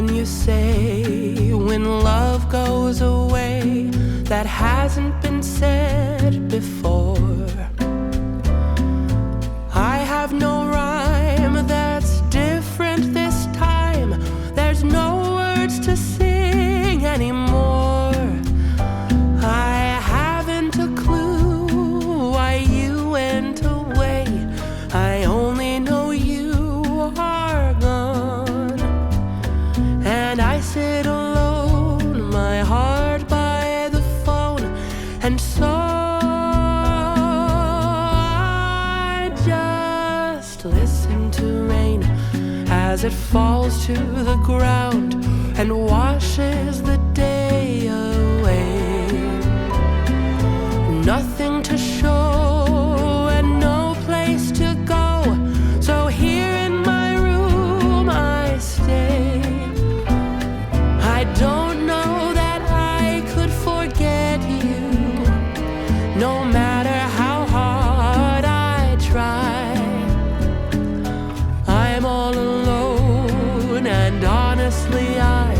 when you say, when love goes away, that hasn't been said before. I have no rhyme that's different this time. There's no words to sing anymore. I haven't a clue why you went away. I only know you are gone. And I sit alone, my heart by the phone, and so I just listen to rain as it falls to the ground and washes the day away. Nothing to show and no place to go, so here in my room I stay. I don't know that I could forget you, no matter how hard I try. I'm all alone, and honestly I